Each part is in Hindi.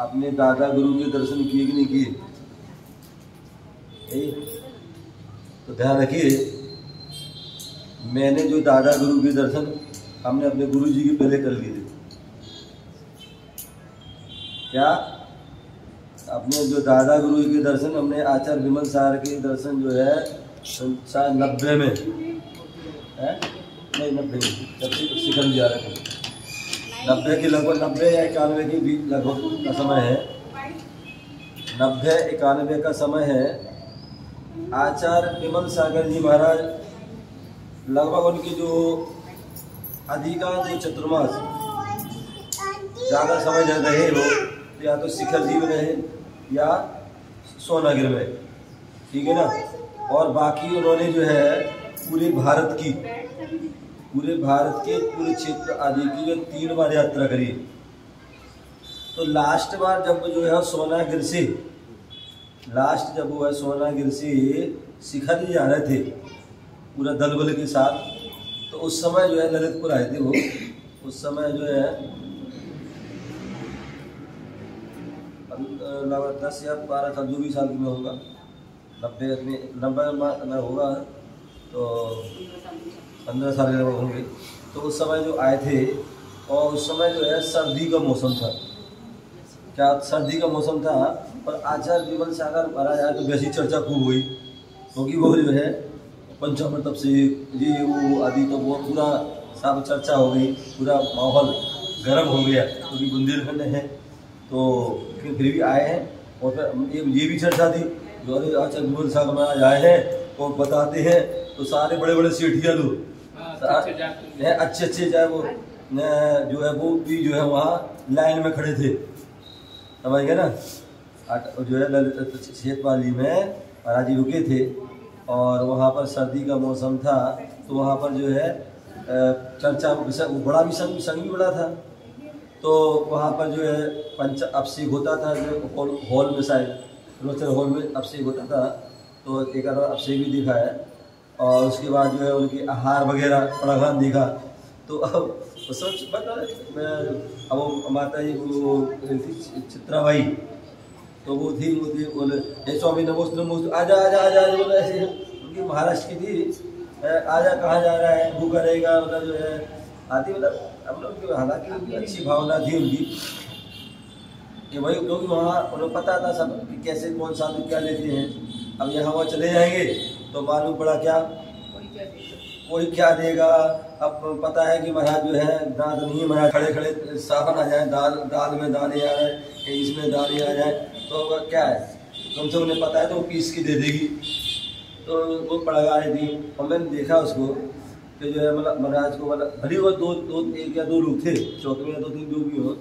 अपने दादा गुरु के दर्शन किए कि नहीं किए? तो ध्यान रखिए, मैंने जो दादा गुरु के दर्शन हमने अपने गुरु जी के पहले कर लिए थे। क्या? अपने जो दादा गुरु के दर्शन हमने आचार्य विमल सार के दर्शन जो है 90 में है, नहीं 90 में जब शिखर जा रहे थे, 90 के लगभग 90 या 91 के बीच लगभग का समय है, 90-91 का समय है। आचार्य विमल सागर जी महाराज लगभग उनकी जो अधिकांश जो चतुर्मास ज़्यादा समय जब रहे हो, या तो शिखर जी में रहे या सोनागिर में, ठीक है ना। और बाकी उन्होंने जो है पूरे भारत के पूरे क्षेत्र आदि की जो 3 बार यात्रा करी। तो लास्ट बार जब जो है सोनागिर से जब वो है सोनागिर से शिखर जी जा रहे थे पूरा दल बल के साथ, तो उस समय जो है ललितपुर आए थे वो। उस समय जो है 10 या 12 साल, जो भी साल की में होगा, 90 में होगा, तो 15 साल के होंगे। तो उस समय जो आए थे, और उस समय जो है सर्दी का मौसम था। क्या सर्दी का मौसम था? और आचार्य विमल सागर महाराज आए तो वैसी चर्चा खूब हुई, क्योंकि वो जो है पंचामृत से ये वो आदि, तो वो पूरा सब चर्चा हो गई, पूरा माहौल गर्म हो गया, क्योंकि बुंदेलखंड है। तो फिर भी आए हैं, और फिर ये भी चर्चा थी जो अरे आचार्य विमल सागर महाराज आए हैं और बताते हैं, तो सारे बड़े बड़े सेठिया लोग अच्छे चाहे वो जो है वो भी जो है वहाँ लाइन में खड़े थे, समझ गए ना। जो है ललित क्षेत्रपाली में महाराज जी रुके थे, और वहाँ पर सर्दी का मौसम था, तो वहाँ पर जो है चर्चा बड़ा भी संग भी बड़ा था। तो वहाँ पर जो है पंच अभिषेक होता था, जो हॉल में शायद रोचन हॉल में अभिषेक होता था, तो एक आध अभिषेक भी देखा है। और उसके बाद जो है उनके आहार वगैरह प्रावधान देखा। तो अब सोच बता, अब वो माता जी वो चित्राबाई, तो वो थी बोले हे स्वामी नमोस्तु आजा आजा आजा, बोले ऐसे उनकी महाराष्ट्र की थी, आजा कहाँ जा रहा है, भूखा रहेगा, मतलब जो है आती, मतलब हम लोग हालांकि उनकी अच्छी भावना थी उनकी कि भाई, क्योंकि वहाँ उन्हें पता था सब कि कैसे कौन साधु क्या लेते हैं। अब यहाँ वहाँ चले जाएंगे तो मालूम पड़ा क्या कोई क्या देगा। अब पता है कि महाराज जो है दांत नहीं, महाराज खड़े खड़े सावन आ जाए, दाल में दाने आ जाए, इसमें दाने आ जाए, तो क्या है, तुमसे उन्हें पता है तो वो पीस के दे देगी। तो वो पड़गा रही थी, और मैंने देखा उसको कि जो है मतलब महाराज को, मतलब भली वो एक या दो लोग थे चौक में, 2-3 जो भी हो,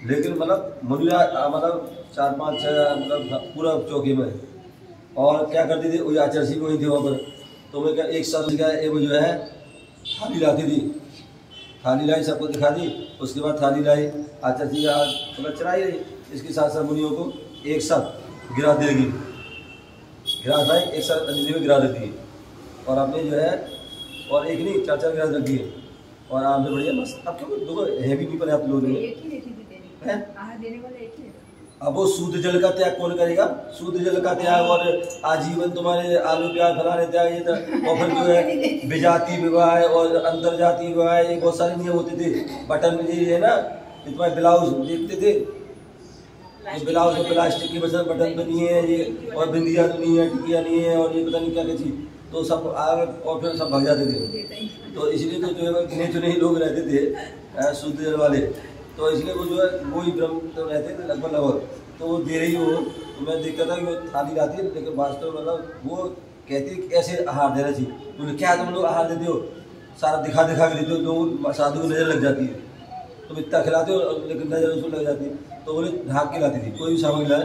लेकिन मतलब मुनिया मतलब 4-5 मतलब पूरा चौके में। और क्या करती थी, वही आचार्य सिंह वही थे वहाँ पर। तो मैं क्या एक साल का वो जो है थाली लाती थी, थाली लाई, सबको दिखा दी। उसके बाद थाली लाई आचार्य सिंह आज मतलब चढ़ाई रही, इसके साथ साथ मुनियों को एक साथ गिरा देगी, गिरास भाई एक साथ अंजलि में गिरा देती है। और आपने जो है और एक नहीं 4-4 गिरास रखी है, और आपने बढ़िया मस्त। अब क्यों देखो हैवी नहीं पर आप लोग अब वो शुद्ध जल का त्याग कौन करेगा? शुद्ध जल का त्याग और आजीवन तुम्हारे आलू प्याज फलाने त्याग, ये तो, और फिर जो है विजाति विवाह और अंतर जाति विवाह, ये बहुत सारे नियम होते थे। बटन ये है ना, तुम्हारे ब्लाउज देखते थे, ये ब्लाउज में प्लास्टिक की वजह बटन तो नहीं है ये, और बिंदिया तो नहीं है, टिकिया नहीं है, और ये पता नहीं क्या क्या चीज, तो सब आगे और फिर सब भाग जाते थे। तो इसलिए तो जो है गिने चुने ही लोग रहते थे शुद्ध जल वाले, तो इसलिए वो जो है वो ही ब्रह्म तो रहते थे लगभग। तो वो दे रही हो, तो मैं देखता था कि वो थाली लाती है, लेकिन वास्तव में मतलब वो कहती ऐसे आहार देना चाहिए। बोले क्या तुम लोग आहार देते हो, सारा दिखा दिखा के देते हो, लोग साधु को नज़र लग जाती है, तुम इतना खिलाते हो लेकिन नज़र उसको लग जाती है। तो बोले ढाक के लाती थी, कोई भी सामग्री लाए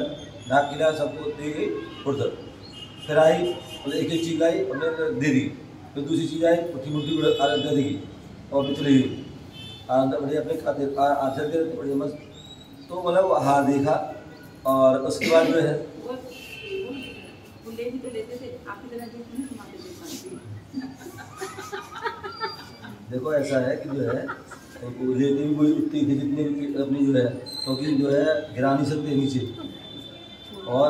ढाक के लाया, सबको दे गई फुर्सत। फिर आई बोले एक चीज़ लाई हमने दे दी, फिर दूसरी चीज़ आई मुट्ठी दे देगी, और फिर चली गई बढ़िया अपने खाते आचर दे बढ़िया मस्त। तो मतलब वो आहार देखा, और उसके बाद जो है देखो ऐसा है कि जो है रेती भी वही उतनी थी जितनी अपनी जो है, क्योंकि जो है गिरा नहीं सकते नीचे, और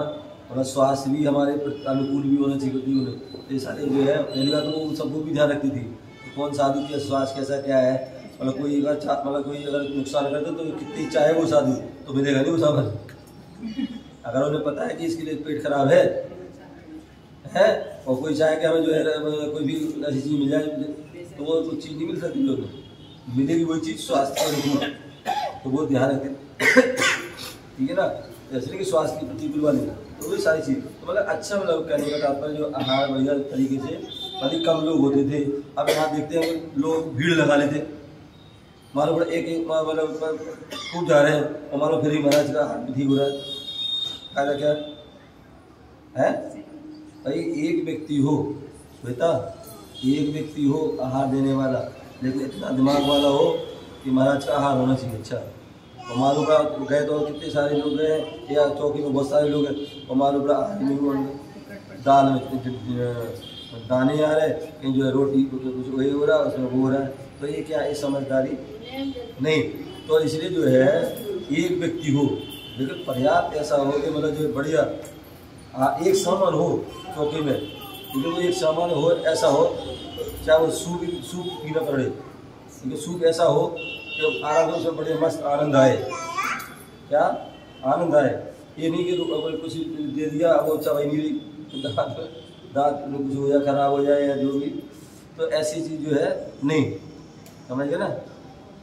मतलब स्वास्थ्य भी हमारे अनुकूल भी होना चाहिए थी उन्हें। तो ये सारे जो है पहली बात तो वो सबको भी ध्यान रखती थी तो कौन साधु का स्वास्थ्य कैसा क्या है, मतलब कोई अगर नुकसान करते तो कितनी चाहे वो साधु तो मिलेगा नहीं वो सामान। अगर उन्हें पता है कि इसके लिए पेट खराब है और कोई चाहे कि हमें जो है कोई भी ऐसी चीज़ मिल जाए तो वो कुछ चीज़ नहीं मिल सकती, जो मिलेगी वही चीज़ स्वास्थ्य के अनुकूल, तो वो ध्यान रखते। ठीक है ना, जैसे कि स्वास्थ्य की प्रतिकूल वाली तो वही सारी चीज़, तो मतलब अच्छा मतलब कहने का तात्पर्य जो आहार बढ़िया तरीके से, अधिक कम लोग होते थे। अब यहाँ देखते हैं लोग भीड़ लगा लेते, मान लो एक मतलब खूब जा रहे हैं और मान लो फिर ही महाराज का हाथ भी ठीक हो रहा है, फायदा क्या है भाई? एक व्यक्ति हो बेटा, एक व्यक्ति हो आहार देने वाला, लेकिन इतना दिमाग वाला हो कि महाराज का आहार होना चाहिए अच्छा। और मालूम का गए तो कितने सारे लोग गए, या चौकी में बहुत सारे लोग हैं और मालूम का आहार नहीं हुआ, दाल में दाने आ रहे, कहीं जो है रोटी कुछ वही हो रहा है, उसमें वो हो रहा है, तो ये क्या है? समझदारी नहीं। तो इसलिए जो है एक व्यक्ति हो लेकिन पर्याप्त ऐसा हो कि मतलब जो बढ़िया एक सामान हो चौकी में, लेकिन वो एक सामान हो ऐसा हो, चाहे वो सूप पीना पड़े, लेकिन सूप ऐसा हो कि आराम से बढ़िया मस्त आनंद आए। क्या आनंद आए? ये नहीं कि अगर कुछ दे दिया वो चबाई नहीं रही, दांत कुछ हो जाए खराब हो जाए या जो भी, तो ऐसी चीज़ जो है नहीं, समझ गए ना।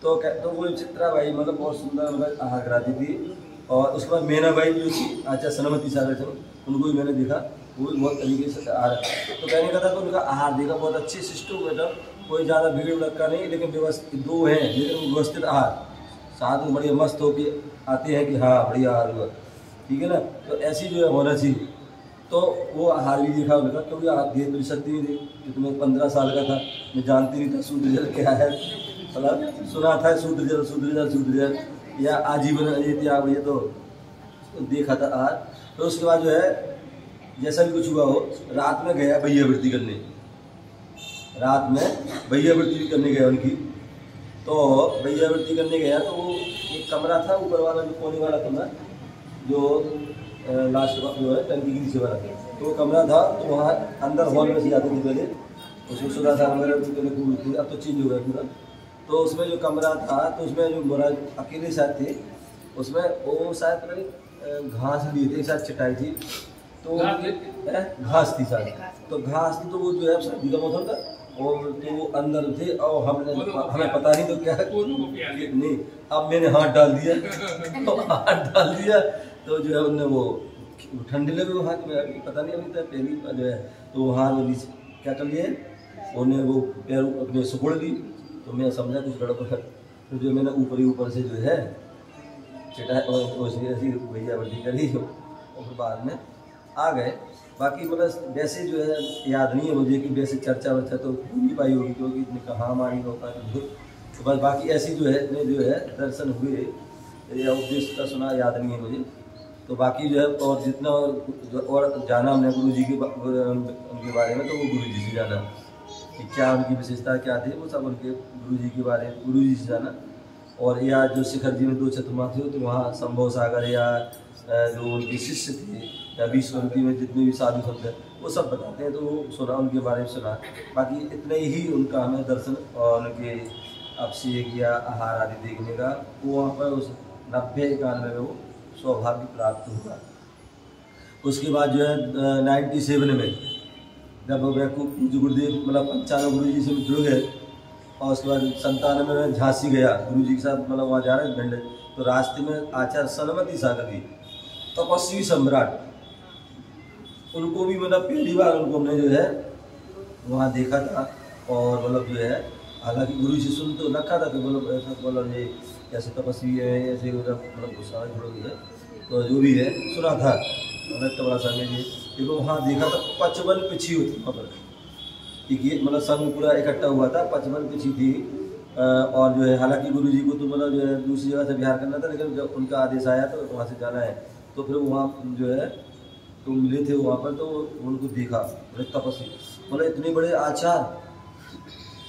तो वो चित्रा बाई मतलब बहुत सुंदर मतलब आहार कराती थी। और उसके बाद मैना बाई जो थी आचार्य सनमती सागर से, उनको भी मैंने देखा, वो भी बहुत तरीके से आहार, तो कहने का था तो उनका आहार देखा बहुत अच्छे सिस्टम बेटा, कोई ज़्यादा भीड़ भड़का नहीं, लेकिन व्यवस्थित दो हैं, लेकिन व्यवस्थित आहार, साथ में बढ़िया मस्त होके आते हैं कि हाँ बढ़िया आहार हुआ, ठीक है ना। तो ऐसी जो है होना चाहिए। तो वो आहार भी देखा उनका, क्योंकि आहार दे तो सकती नहीं थी कि तुम्हें 15 साल का था, मैं जानती नहीं था शूद्र जल क्या है, मतलब सुना था शूद्र जल या आजीवन ये त्याग, ये तो देखा था आहार। तो उसके बाद जो है जैसा भी कुछ हुआ हो, रात में गया भैयावृत्ति करने, रात में भैयावृत्ति भी करने गया उनकी। तो भैयावृत्ति करने गया तो वो एक कमरा था ऊपर वाला जो कोने वाला कमरा, जो लास्ट का जो है टंकी की नीचे वाला, तो वो कमरा था। तो वहाँ अंदर हॉल में से जाते थे पहले, उसमें सुधा था वगैरह, अब तो चेंज हो गया पूरा। तो उसमें जो कमरा था तो उसमें जो महाराज अकेले शायद थे, उसमें वो शायद पता घास लिए थे, शायद चटाई थी, तो घास थी शायद, तो घास थी, तो वो जो है सर्दी का मौसम था और तो वो अंदर थे और हमें पता नहीं तो क्या नहीं। अब मैंने हाथ डाल दिया तो हाथ डाल दिया तो जो है उनने वो ठंडे लगे वो हाथ में, पता नहीं अभी तक पहली जो है, तो वो हाथ वो क्या कर लिए, उन्हें वो पैर अपने सुखड़ ली, तो मैं समझा कुछ गड़बड़, तो जो मैंने ऊपर से जो है चटा ऐसी भैयावृत्ति करी और फिर बाद में आ गए। बाकी मतलब वैसे जो है याद नहीं है मुझे कि वैसे चर्चा वर्चा तो नहीं पाई होगी, क्योंकि इतने कहाँ हमारी होता है, तो बस बाकी ऐसी जो है दर्शन हुए या उपदेश का सुना याद नहीं है मुझे। तो बाकी जो है और जितना और जाना हमने गुरु जी के उनके बारे में, तो वो गुरु जी से जाना कि क्या उनकी विशेषता क्या थी, वो सब उनके गुरु जी के बारे में गुरु जी से जाना। और या जो शिखर जी में 2 चतुर्मा थे तो वहाँ संभव सागर या जो उनके शिष्य थे या विश्वंती में जितने भी साधु संत हैं वो सब बताते हैं, तो वो सुना, उनके बारे में सुना। बाकी इतने ही उनका हमें दर्शन और उनके अभिषेक या आहार आदि देखने का वो वहाँ पर उस 90-91 में वो सौभाग्य प्राप्त हुआ। उसके बाद जो है 97 में जब गुरुदेव मतलब 95 गुरु जी से जुड़ गए, और उसके बाद 97 में झांसी गया गुरु जी के साथ, मतलब वहाँ जा रहे थे, तो रास्ते में आचार्य सनमती सागर जी तपस्वी सम्राट, उनको भी मतलब पहली बार उनको हमने जो है वहाँ देखा था। और मतलब जो है हालांकि गुरु जी से सुन तो रखा था कि मतलब ऐसा मतलब ये ऐसे तपस्वी है, ऐसे मतलब गुस्सा थोड़ा है, तो जो भी है सुना था मतलब बड़ा संग जी, लेकिन वहाँ देखा था 55 पिछी होती वहाँ पर, ये मतलब संघ पूरा इकट्ठा हुआ था, 55 पिछी थी। और जो है हालांकि गुरु जी को तो मतलब जो है दूसरी जगह से बिहार करना था, लेकिन जब उनका आदेश आया तो वहाँ से जाना है, तो फिर वहाँ जो है तो मिले थे वहाँ पर, तो उनको देखा तपस्वी, मतलब इतने बड़े आचार्य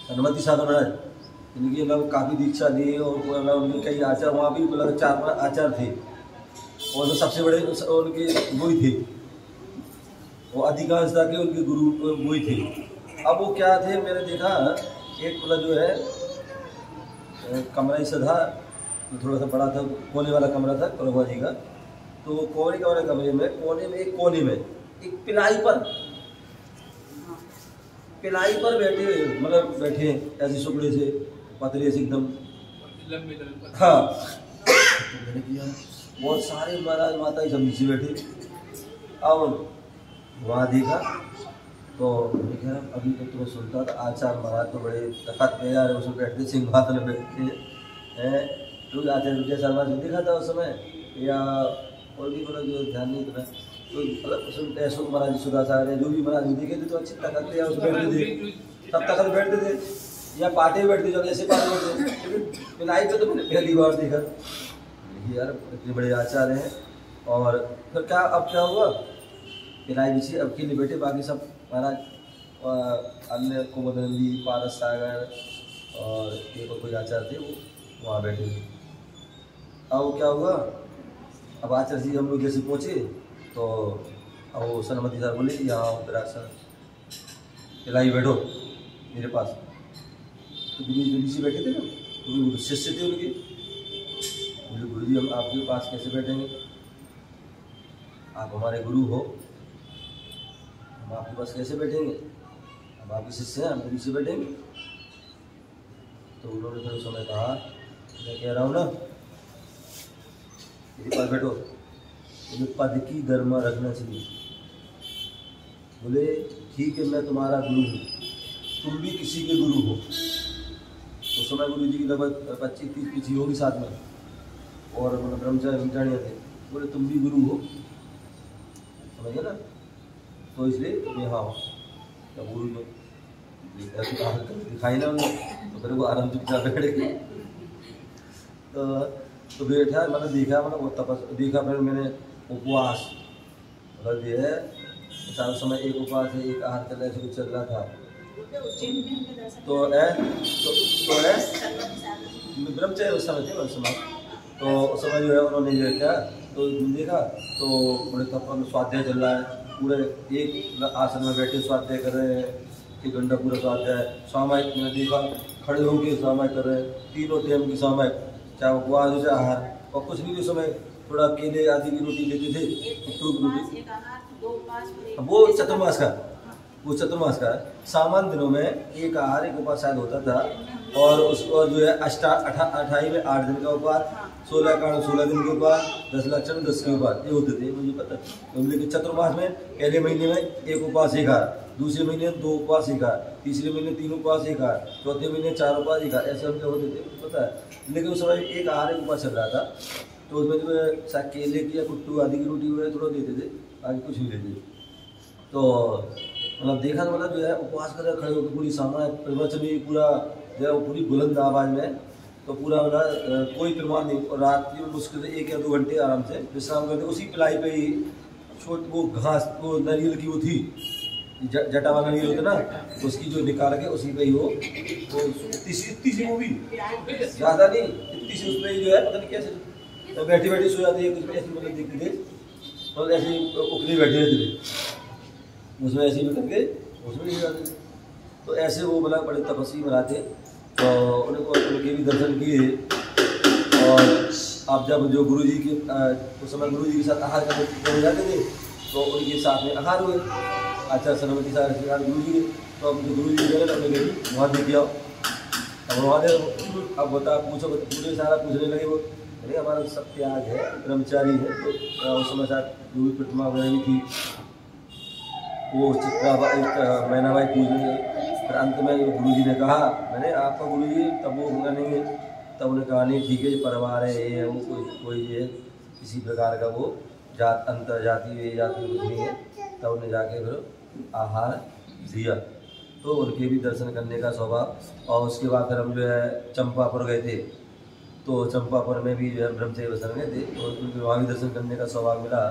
सनमती सागर महाराज, इनकी मतलब काफ़ी दीक्षा दी और मतलब उनके कई आचार वहाँ भी मतलब 4-5 आचार थे और जो सबसे बड़े उनके वही थे, वो अधिकांशता के उनके गुरु वही थे। अब वो क्या थे, मैंने देखा एक मतलब जो है कमरा ऐसा था, तो थोड़ा सा बड़ा था, कोने वाला कमरा था प्रभुआ जी का। तो कोने वाले कमरे में एक कोने में एक पिलाई पर बैठे, मतलब बैठे ऐसे सुकड़े से पतले से एकदम। हाँ, तो मैंने किया बहुत सारे महाराज माता सब नीचे बैठे। अब वहाँ देखा तो मैंने कहा अभी तो तुम्हें सुनता था आचार्य महाराज तो बड़े तखत पे यार उसमें बैठते, सिंहासन में बैठते हैं। तो आचार्य विजय शर्मा जी देखा था उस समय, या और भी बड़ा जो ध्यान नहीं था, तो मतलब सुनते अशोक महाराज सुधाचार्य जो भी महाराज देखे थे तो अच्छी तखत पे उस बैठते थे, सब तखत बैठते थे या पाटे बैठते, जो ऐसे पाटे बैठते। लेकिन पिलाई पे तो मैंने पहली बार देखा यार, इतने बड़े आचार्य हैं। और फिर क्या, अब क्या हुआ, पिलाई बिछी, अब के लिए बैठे, बाकी सब महाराज अन्य कुमुदनंदी पारस सागर और एक और कोई आचार्य थे वो वहाँ बैठे थे। अब क्या हुआ, अब आचार्य जी हम लोग जैसे पहुँचे तो अब वो सनमती साहब बोले यहाँ उत्तराक्षर पिलाई बैठो मेरे पास। तो नीचे बैठे थे ना, तो शिष्य थे उनके, बोले गुरु जी हम आपके पास कैसे बैठेंगे, आप हमारे गुरु हो, हम आपके पास कैसे बैठेंगे, हम आपके शिष्य हैं, हम तो नीचे बैठेंगे। तो उन्होंने फिर उस समय कहा मैं कह रहा हूँ ना मेरे पास बैठो, बोले पद की गरिमा रखना चाहिए। बोले ठीक है मैं तुम्हारा गुरु हूँ, तुम भी किसी के गुरु हो। तो समय गुरु जी की लगभग 25-30 पीछी होगी साथ में, और मतलब ब्रह्मचारी थे। बोले तुम भी गुरु हो, समझे ना, तो इसलिए तुम यहाँ हो। तो गुरु को दिखाई ना उन्हें, तो फिर वो आराम चुपचाप बैठ गए। तो बैठा, मतलब देखा, मतलब वो तपस देखा। फिर मैंने उपवास, मतलब ये है सारा समय एक उपवास है, एक आहार चल रहा, चल रहा था। तो ब्रह्मचर्य उस समय थे, उस समय तो उस समय जो है उन्होंने जो क्या तो देखा, तो बड़े तपन स्वाध्याय चल रहा है, पूरे एक आसन में बैठे स्वाध्याय कर रहे हैं, 1 घंटा पूरा स्वाध्याय। सामायिक मैंने देखा खड़े होकर सामायिक कर रहे हैं, 3 टाइम की सामायिक, चाहे उपवास हो चाहे आहार। और कुछ भी उस समय थोड़ा केले आदि की रोटी लेते थे, वो चतुर्मास का, वो चतुर्मास का सामान्य दिनों में एक आहार एक उपवास शायद होता था, और उसको जो है 28 में 8 दिन का उपवास, 16 कारण 16 दिन के उपवास, 10 लक्षण 10 के उपवास, ये होते थे मुझे पता। तो लेकिन चतुर्मास में पहले महीने में 1 उपवास 1 आहार, दूसरे महीने 2 उपवास 1 आहार, तीसरे महीने 3 उपवास 1 आहार, चौथे महीने 4 उपवास 1 आहार, ऐसे उनके होते थे पता है। लेकिन उस समय एक आहार एक उपवास चल रहा था, तो उसमें जो है शायद केले की या कुट्टू आदि की रोटी वगैरह थोड़ा देते थे, बाकी कुछ नहीं देते। तो मतलब देखा तो मतलब जो है उपवास कर खड़े होकर पूरी सामान्य प्रवचन भी पूरा जो है वो पूरी बुलंद आवाज़ में, तो पूरा मतलब कोई प्रमाण नहीं। और रात की मुश्किल से 1 या 2 घंटे आराम से विश्राम करते, उसी पिलाई पे ही छोटी वो घास, वो नारियल की वो थी, जटा वाला नारियल होता ना, उसकी जो निकाल के उसी पे ही वो इतनी सी वो भी ज़्यादा नहीं, इतनी सी उसमें ही जो है पता नहीं कैसे तो बैठी बैठी सो जाती है, कुछ ऐसी मतलब दिखती थी, मतलब ऐसे उखली बैठे रहते थे उसमें, ऐसे भी करके उसमें भी जाते थे। तो ऐसे वो मतलब बड़े तपस्वी बनाते, तो उनके भी दर्शन किए। और आप जब जो गुरु जी के उस समय गुरु जी के साथ आहार करने जाते थे, तो उनके साथ में आहार हुए आचार्य सरस्वती साहब गुरु जी के। तो अब जो गुरु जी गए तो अपने गए वहाँ देख आओ। अब वहाँ दे अब बता पूछो, पूरे सारा पूछने लगे वो, अरे हमारा सब त्याग है, ब्रह्मचारी है। तो उस समय साथ जो भी प्रतिमा वगैरह भी थी, वो चित्रा मैनाबाई पूजने। फिर अंत में गुरु जी ने कहा, मैंने आपका गुरु जी, तब वो होगा नहीं है, तब उन्हें कहा नहीं ठीक है, परिवार है, ये है वो, कोई ये किसी प्रकार का वो जात अंतर जाति जाति कुछ नहीं है। तब उन्हें जाके फिर आहार दिया, तो उनके भी दर्शन करने का सौभाग्य। और उसके बाद फिर हम जो है चंपापुर गए थे, तो चंपापुर में भी जो है ब्रह्मचर्य बसन गए थे, तो उनके वहाँ भी दर्शन करने का सौभाग्य मिला।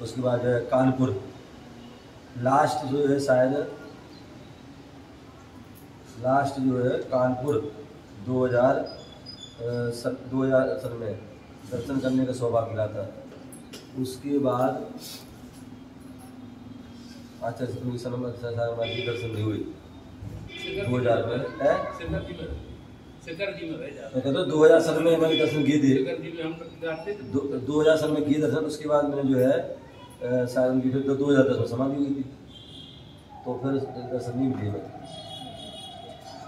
उसके बाद जो है कानपुर लास्ट जो है शायद लास्ट जो है कानपुर 2000 सन में दर्शन करने का सौभाग्य मिला था। उसके बाद आचार्य की दर्शन नहीं हुई 2000 में है। तो 2000 सन में मैंने दर्शन किए थे, 2000 सन में किए दर्शन। उसके बाद मैंने जो है शायद उनकी फिर 2010 में समाधि हुई थी, तो फिर दर्शन नहीं मिले।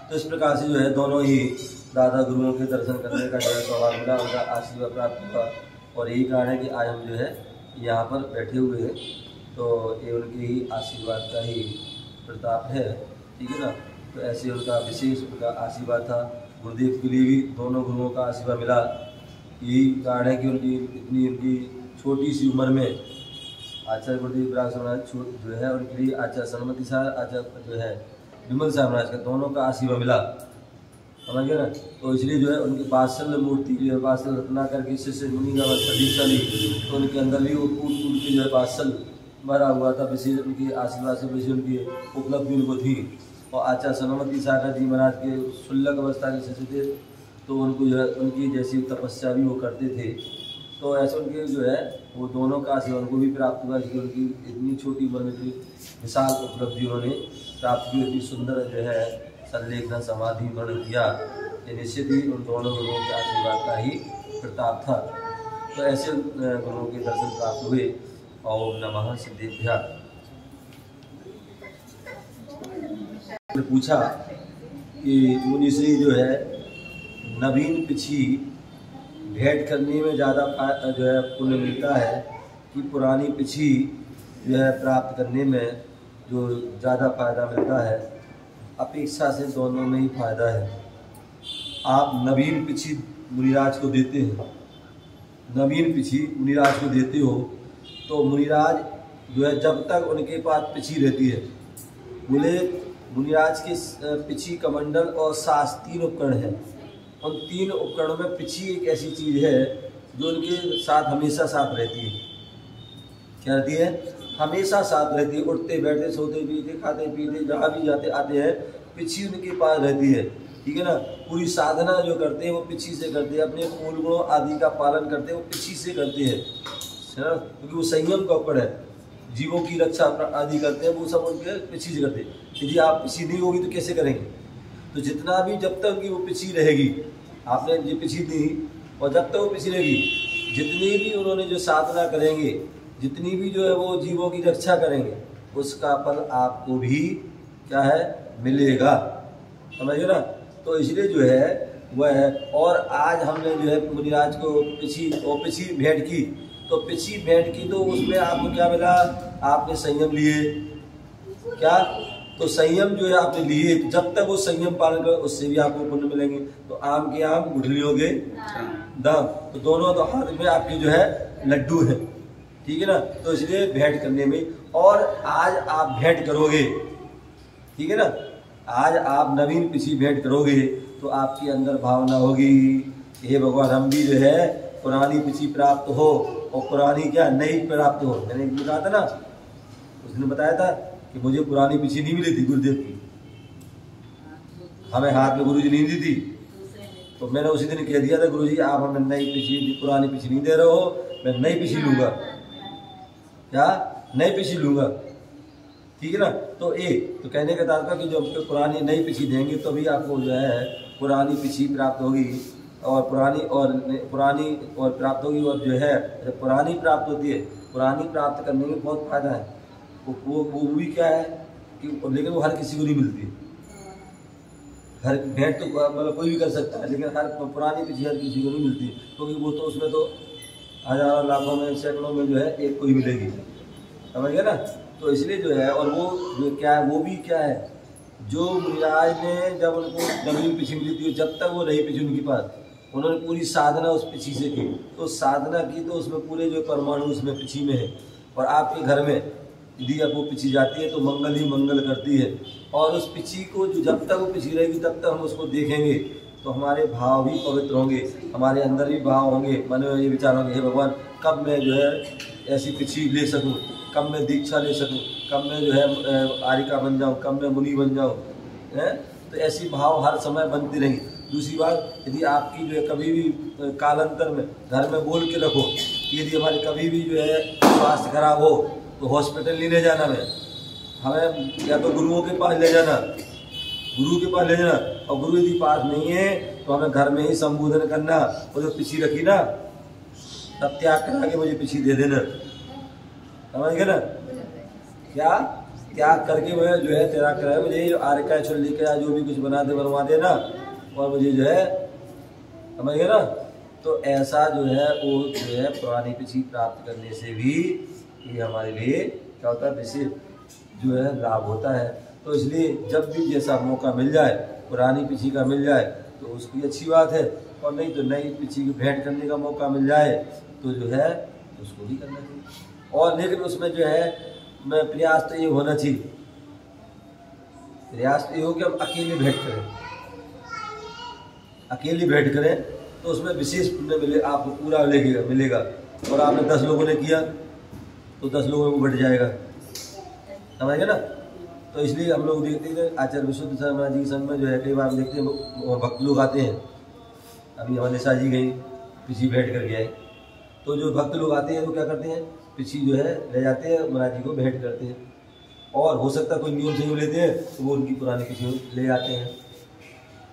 तो इस प्रकार से जो है दोनों ही दादा गुरुओं के दर्शन करने का जो है सौभाग्य मिला, उनका आशीर्वाद प्राप्त हुआ। और यही कारण है कि आज हम जो है यहाँ पर बैठे हुए हैं, तो ये उनके ही आशीर्वाद का ही प्रताप है, ठीक है ना। तो ऐसे उनका विशेष उनका आशीर्वाद था। गुरुदेव के लिए भी दोनों गुरुओं का आशीर्वाद मिला। यही कारण है कि उनकी छोटी सी उम्र में आचार्य गुरुदेव राज महाराज जो है उनके लिए आचार्य सन्मति साहब, आचार्य जो है विमल साहब महाराज का दोनों का आशीर्वाद मिला, समझ गए ना। तो इसलिए जो है उनकी वात्सल्य मूर्ति जो है वात्सल्य रत्ना करके शिष्य मुनि का दीक्षा ली, तो उनके अंदर भी वो कूट के जो है वात्सल्य भरा हुआ था। विशेष उनके आशीर्वाद से विशेष उनकी उपलब्धि उनको थी। और आचार्य सन्मति सागर जी महाराज के शुल्लक अवस्था के शिष्य थे, तो उनको जो है उनकी जैसी तपस्या भी वो करते थे। तो ऐसे उनके जो है वो दोनों का आशीर्वाद उनको भी प्राप्त हुआ कि उनकी इतनी छोटी उम्र में जो विशाल उपलब्धि उन्होंने प्राप्त की, इतनी सुंदर जो है संलेखना समाधि उन्होंने दिया। ये निश्चित ही उन दोनों गुरुओं के आशीर्वाद का ही प्रताप था। तो ऐसे गुरुओं के दर्शन प्राप्त हुए। ओम नमः सिद्धेभ्यः। पूछा कि मुनिश्री जो है नवीन पिछी भेंट करने में ज़्यादा जो है पुण्य मिलता है कि पुरानी पिछी जो है प्राप्त करने में जो ज़्यादा फायदा मिलता है? अपेक्षा से दोनों में ही फायदा है। आप नवीन पिछी मुनिराज को देते हैं, नवीन पिछी मुनिराज को देते हो, तो मुनिराज जो है जब तक उनके पास पिछी रहती है, बोले मुनिराज के पिछी कमंडल और सास 3 उपकरण हैं। उन 3 उपकरणों में पिछी एक ऐसी चीज़ है जो उनके साथ हमेशा साथ रहती है। क्या रहती है? हमेशा साथ रहती है। उठते बैठते सोते पीते खाते पीते जहाँ भी जाते आते हैं पिछी उनके पास रहती है, ठीक है ना। पूरी साधना जो करते हैं वो पिछी से करते हैं, अपने मूल गुणों आदि का पालन करते हैं वो पिछी से करते हैं, है ना। क्योंकि वो संयम का ऊपर है, जीवों की रक्षा आदि करते हैं वो सब उनके पिछी से करते हैं। यदि आप पिछी नहीं होगी तो कैसे करेंगे? तो जितना भी जब तक उनकी वो पिछी रहेगी, आपने ये पिछी दी और जब तक वो पिछी रहेगी, जितनी भी उन्होंने जो साधना करेंगे, जितनी भी जो है वो जीवों की रक्षा करेंगे, उसका फल आपको भी क्या है मिलेगा, समझिए ना। तो इसलिए जो है वह है। और आज हमने जो है मुनिराज को पिछी भेंट की, तो पिछी भेंट की तो उसमें आपको क्या मिला? आपने संयम लिए, क्या? तो संयम जो है आपने लिए, तो जब तक वो संयम पालन करो उससे भी आपको पुण्य मिलेंगे। तो आम के आम गुठलियों के दाम, तो दोनों तो हाथ में आपके जो है लड्डू है, ठीक है ना। तो इसलिए भेंट करने में, और आज आप भेंट करोगे, ठीक है ना, आज आप नवीन पिछी भेंट करोगे तो आपके अंदर भावना होगी, हे भगवान हम भी जो है पुरानी पिछी प्राप्त हो और पुरानी क्या नई प्राप्त हो। मैंने कहा था ना, उसने बताया था कि मुझे पुरानी पिछी नहीं मिली थी गुरुदेव की, हमें हाथ में गुरुजी नहीं दी थी, तो मैंने उसी दिन कह दिया था गुरुजी आप हमें नई पिछी पुरानी पिछी नहीं दे रहे हो, मैं नई पिछी लूँगा, क्या नई पिछी लूँगा, ठीक है ना। तो तो कहने का तात्पर्य कि जो पुरानी नई पिछी देंगे तो भी आपको जो है पुरानी पिछी प्राप्त होगी, और पुरानी और प्राप्त होगी। और जो है जब पुरानी प्राप्त होती है, पुरानी प्राप्त करने में बहुत फायदा है। वो भी क्या है कि लेकिन वो हर किसी को नहीं मिलती। हर भेंट तो मतलब कोई भी कर सकता है, लेकिन हर पुरानी पिछी हर किसी को नहीं मिलती, क्योंकि वो तो उसमें तो हजारों लाखों में सैकड़ों में जो है एक कोई मिलेगी, समझ गए ना। तो इसलिए जो है, और वो जो क्या है, वो भी क्या है, जो मुनिराज ने जब उनको नवीन पिछी मिली थी, जब तक वो रही पिछी उनके पास, उन्होंने पूरी साधना उस पिछी से की। तो साधना की तो उसमें पूरे जो परमाणु उसमें पिछी में है। और आपके घर में यदि अब वो पिछी जाती है तो मंगल ही मंगल करती है। और उस पिछी को जो जब तक वो पिछी रहेगी तब तक हम उसको देखेंगे तो हमारे भाव भी पवित्र होंगे, हमारे अंदर भी भाव होंगे, मन में ये विचार होंगे, हे भगवान कब मैं जो है ऐसी पिछी ले सकूं, कब मैं दीक्षा ले सकूं, कब मैं जो है आरिका बन जाऊं, कब मैं मुनि बन जाऊं, है। तो ऐसी भाव हर समय बनती रहेंगी। दूसरी बात, यदि आपकी जो है कभी भी कालांतर में घर में बोल के रखो कि यदि हमारे कभी भी जो है स्वास्थ्य खराब हो तो हॉस्पिटल नहीं ले जाना, हमें या तो गुरुओं के पास ले जाना, गुरु के पास ले जाना, और गुरु यदि पास नहीं है तो हमें घर में ही संबोधन करना। वो जो पिछी रखी ना, तब त्याग करा के मुझे पिछी दे देना, समझ गए ना? क्या त्याग करके वह जो है तेरा कराए मुझे आर का छोड़ लेके आ, जो भी कुछ बना दे बनवा देना, और मुझे जो है, समझ गए ना? तो ऐसा जो है वो जो है पुरानी पिछी प्राप्त करने से भी ये हमारे लिए क्या होता है, विशेष जो है लाभ होता है। तो इसलिए जब भी जैसा मौका मिल जाए, पुरानी पिछी का मिल जाए तो उसकी अच्छी बात है, और नहीं तो नई पिछी की भेंट करने का मौका मिल जाए तो जो है उसको भी करना चाहिए। और लेकिन उसमें जो है मैं प्रयास तो ये होना चाहिए, प्रयास तो ये हो कि हम अकेले भेंट करें, अकेले भेंट करें तो उसमें विशेष पुण्य मिले, आपको पूरा मिलेगा। और आपने 10 लोगों ने किया तो 10 लोगों को बढ़ जाएगा, समझ गए ना? तो इसलिए हम लोग देखते हैं आचार्य विशुद्ध शर्मा जी के संग में जो है कई बार देखते हैं भक्त लोग आते हैं। अभी हमारे निशा जी गई पिछी भेंट करके आए, तो जो भक्त लोग आते हैं वो क्या करते हैं, पिछी जो है ले जाते हैं, महाराज जी को भेंट करते हैं। और हो सकता है कोई नियम से लेते हैं तो वो उनकी पुरानी पिछी ले जाते हैं,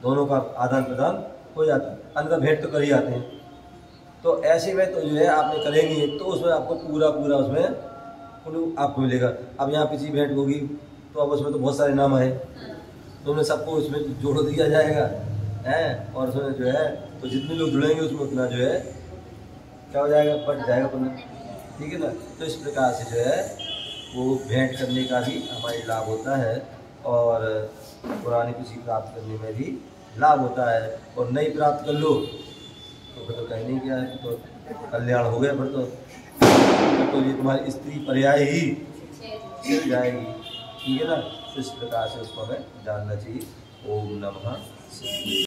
दोनों का आदान प्रदान हो जाता है, अंदर भेंट तो कर ही आते हैं। तो ऐसे में तो जो है आपने करेंगे तो उसमें आपको पूरा उसमें आपको मिलेगा। अब यहाँ पिछी भेंट होगी तो अब उसमें तो बहुत सारे नाम आए, तो उन्हें सबको उसमें जोड़ दिया जाएगा है, और उसमें जो है तो जितने लोग जुड़ेंगे उसमें उतना जो है क्या हो जाएगा, बढ़ जाएगा पुण्य, ठीक है ना? तो इस प्रकार से जो है वो भेंट करने का भी हमारी लाभ होता है, और पुरानी पिछी प्राप्त करने में भी लाभ होता है। और नई प्राप्त कर लो तो फिर तो कहीं नहीं क्या है, तो कल्याण हो गया, फिर तो ये तुम्हारी स्त्री पर्याय ही चल जाएगी, ठीक है ना? तो इस प्रकार से उसको हमें जानना चाहिए। ओम नमः शिवाय।